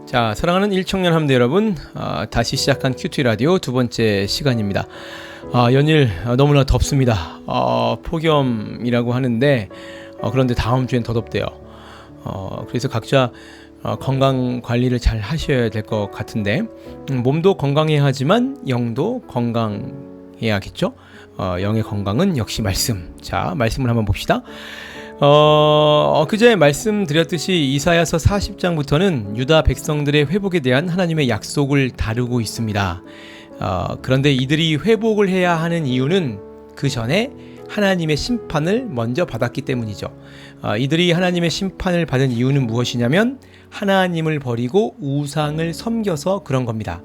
자, 사랑하는 일청년 함대 여러분, 다시 시작한 큐티 라디오 두 번째 시간입니다. 연일 너무나 덥습니다. 폭염이라고 하는데 그런데 다음 주엔 더 덥대요. 그래서 각자 건강 관리를 잘 하셔야 될 것 같은데, 몸도 건강해야 하지만 영도 건강해야겠죠. 영의 건강은 역시 말씀. 자, 말씀을 한번 봅시다. 그제 말씀드렸듯이 이사야서 40장부터는 유다 백성들의 회복에 대한 하나님의 약속을 다루고 있습니다. 그런데 이들이 회복을 해야 하는 이유는 그 전에 하나님의 심판을 먼저 받았기 때문이죠. 이들이 하나님의 심판을 받은 이유는 무엇이냐면 하나님을 버리고 우상을 섬겨서 그런 겁니다.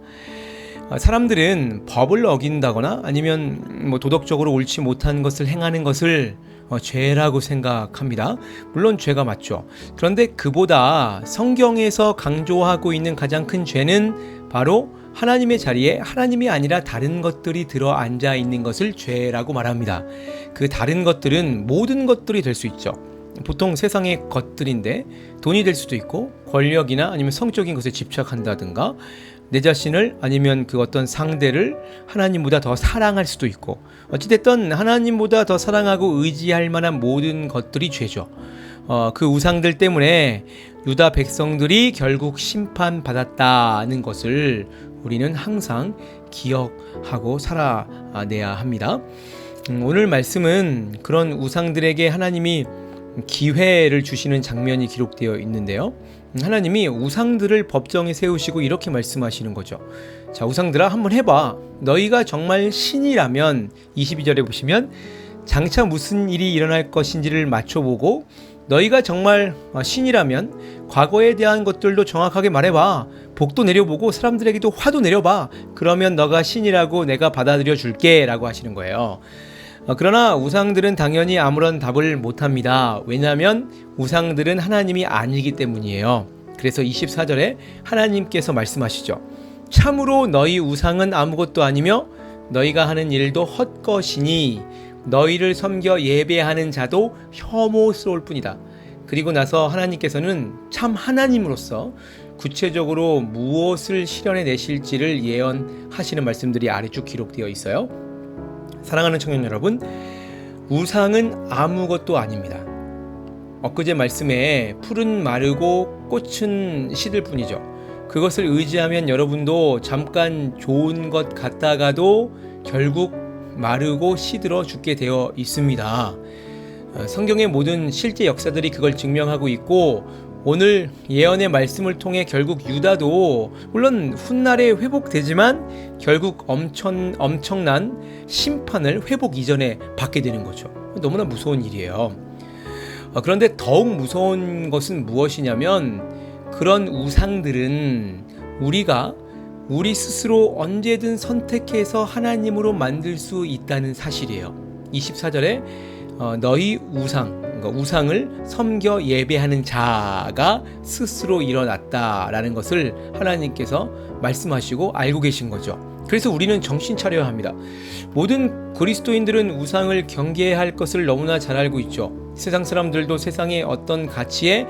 사람들은 법을 어긴다거나 아니면 도덕적으로 옳지 못한 것을 행하는 것을 죄라고 생각합니다. 물론 죄가 맞죠. 그런데 그보다 성경에서 강조하고 있는 가장 큰 죄는 바로 하나님의 자리에 하나님이 아니라 다른 것들이 들어 앉아 있는 것을 죄라고 말합니다. 그 다른 것들은 모든 것들이 될 수 있죠. 보통 세상의 것들인데 돈이 될 수도 있고 권력이나 아니면 성적인 것에 집착한다든가 내 자신을 아니면 그 어떤 상대를 하나님보다 더 사랑할 수도 있고, 어찌됐든 하나님보다 더 사랑하고 의지할 만한 모든 것들이 죄죠. 그 우상들 때문에 유다 백성들이 결국 심판받았다는 것을 우리는 항상 기억하고 살아내야 합니다. 오늘 말씀은 그런 우상들에게 하나님이 기회를 주시는 장면이 기록되어 있는데요. 하나님이 우상들을 법정에 세우시고 이렇게 말씀하시는 거죠. 자, 우상들아, 한번 해봐. 너희가 정말 신이라면 22절에 보시면 장차 무슨 일이 일어날 것인지를 맞춰보고 너희가 정말 신이라면 과거에 대한 것들도 정확하게 말해봐. 복도 내려보고 사람들에게도 화도 내려봐. 그러면 너가 신이라고 내가 받아들여 줄게 라고 하시는 거예요. 그러나 우상들은 당연히 아무런 답을 못합니다. 왜냐하면 우상들은 하나님이 아니기 때문이에요. 그래서 24절에 하나님께서 말씀하시죠. 참으로 너희 우상은 아무것도 아니며 너희가 하는 일도 헛것이니 너희를 섬겨 예배하는 자도 혐오스러울 뿐이다. 그리고 나서 하나님께서는 참 하나님으로서 구체적으로 무엇을 실현해 내실지를 예언하시는 말씀들이 아래 쭉 기록되어 있어요. 사랑하는 청년 여러분, 우상은 아무것도 아닙니다. 엊그제 말씀에 풀은 마르고 꽃은 시들 뿐이죠. 그것을 의지하면 여러분도 잠깐 좋은 것 같다가도 결국 마르고 시들어 죽게 되어 있습니다. 성경의 모든 실제 역사들이 그걸 증명하고 있고, 오늘 예언의 말씀을 통해 결국 유다도 물론 훗날에 회복되지만 결국 엄청난 심판을 회복 이전에 받게 되는 거죠. 너무나 무서운 일이에요. 그런데 더욱 무서운 것은 무엇이냐면 그런 우상들은 우리가 우리 스스로 언제든 선택해서 하나님으로 만들 수 있다는 사실이에요. 24절에 너희 우상을 섬겨 예배하는 자가 스스로 일어났다라는 것을 하나님께서 말씀하시고 알고 계신 거죠. 그래서 우리는 정신 차려야 합니다. 모든 그리스도인들은 우상을 경계할 것을 너무나 잘 알고 있죠. 세상 사람들도 세상의 어떤 가치에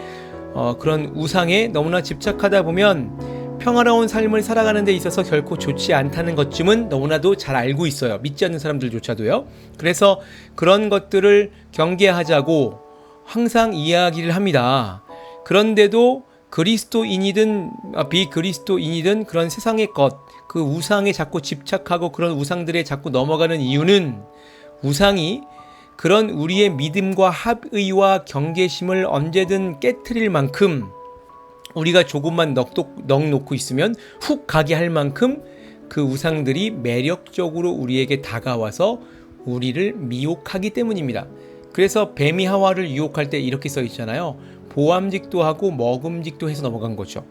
그런 우상에 너무나 집착하다 보면 평화로운 삶을 살아가는 데 있어서 결코 좋지 않다는 것쯤은 너무나도 잘 알고 있어요. 믿지 않는 사람들조차도요. 그래서 그런 것들을 경계하자고 항상 이야기를 합니다. 그런데도 그리스도인이든 비그리스도인이든 그런 세상의 것, 그 우상에 자꾸 집착하고 그런 우상들에 자꾸 넘어가는 이유는 우상이 그런 우리의 믿음과 합의와 경계심을 언제든 깨트릴 만큼 우리가 조금만 넋 놓고 있으면 훅 가게 할 만큼 그 우상들이 매력적으로 우리에게 다가와서 우리를 미혹하기 때문입니다. 그래서 뱀이 하와를 유혹할 때 이렇게 써 있잖아요. 보암직도 하고 먹음직도 해서 넘어간 거죠.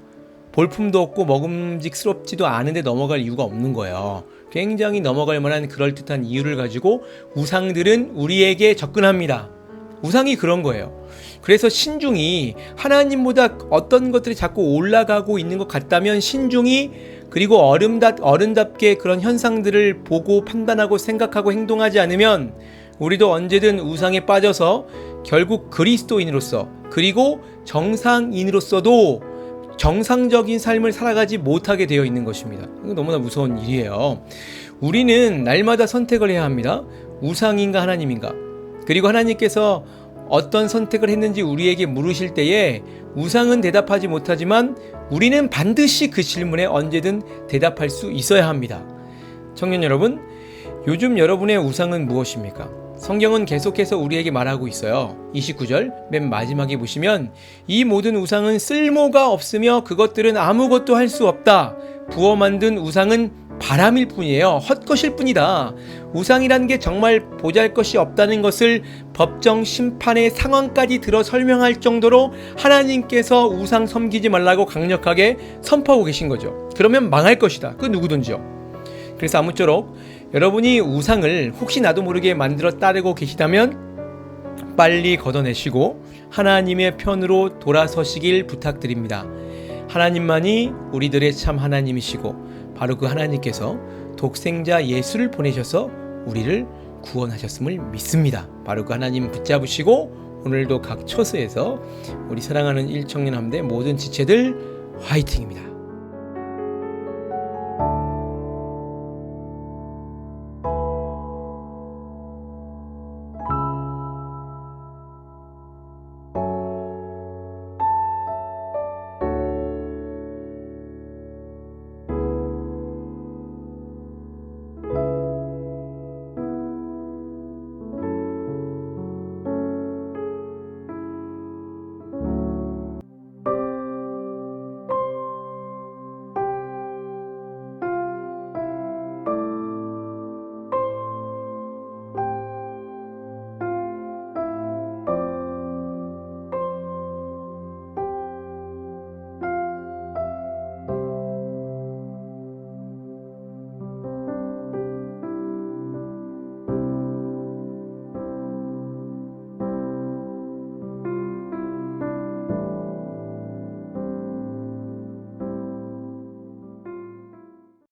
볼품도 없고 먹음직스럽지도 않은데 넘어갈 이유가 없는 거예요. 굉장히 넘어갈 만한 그럴듯한 이유를 가지고 우상들은 우리에게 접근합니다. 우상이 그런 거예요. 그래서 신중히 하나님보다 어떤 것들이 자꾸 올라가고 있는 것 같다면 신중히, 그리고 어른답게 그런 현상들을 보고 판단하고 생각하고 행동하지 않으면 우리도 언제든 우상에 빠져서 결국 그리스도인으로서 그리고 정상인으로서도 정상적인 삶을 살아가지 못하게 되어 있는 것입니다. 이거 너무나 무서운 일이에요. 우리는 날마다 선택을 해야 합니다. 우상인가 하나님인가. 그리고 하나님께서 어떤 선택을 했는지 우리에게 물으실 때에 우상은 대답하지 못하지만 우리는 반드시 그 질문에 언제든 대답할 수 있어야 합니다. 청년 여러분, 요즘 여러분의 우상은 무엇입니까? 성경은 계속해서 우리에게 말하고 있어요. 29절 맨 마지막에 보시면 이 모든 우상은 쓸모가 없으며 그것들은 아무것도 할 수 없다. 부어 만든 우상은 바람일 뿐이에요. 헛것일 뿐이다. 우상이라는 게 정말 보잘것이 없다는 것을 법정 심판의 상황까지 들어 설명할 정도로 하나님께서 우상 섬기지 말라고 강력하게 선포하고 계신 거죠. 그러면 망할 것이다. 그 누구든지요. 그래서 아무쪼록 여러분이 우상을 혹시 나도 모르게 만들어 따르고 계시다면 빨리 걷어내시고 하나님의 편으로 돌아서시길 부탁드립니다. 하나님만이 우리들의 참 하나님이시고 바로 그 하나님께서 독생자 예수를 보내셔서 우리를 구원하셨음을 믿습니다. 바로 그 하나님 붙잡으시고 오늘도 각 처소에서 우리 사랑하는 1청년 함대 모든 지체들 화이팅입니다.